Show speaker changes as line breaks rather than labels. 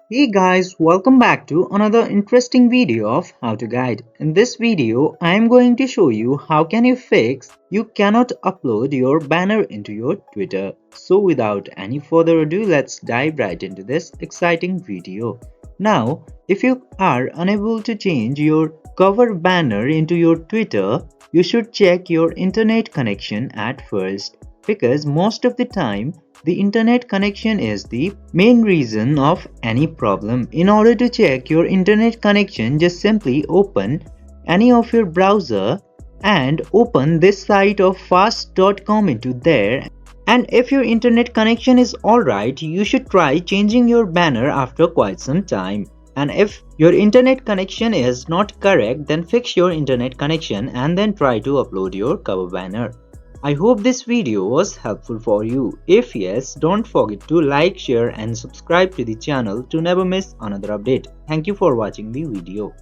Hey guys, welcome back to another interesting video of How to Guide. In this video, I am going to show you how can you fix you cannot upload your banner into your Twitter. So without any further ado, let's dive right into this exciting video. Now, if you are unable to change your cover banner into your Twitter, you should check your internet connection at first because most of the time the internet connection is the main reason of any problem. In order to check your internet connection, just simply open any of your browser and open this site of fast.com into there. And if your internet connection is alright, you should try changing your banner after quite some time. And if your internet connection is not correct, then fix your internet connection and then try to upload your cover banner. I hope this video was helpful for you. If yes, don't forget to like, share and subscribe to the channel to never miss another update. Thank you for watching the video.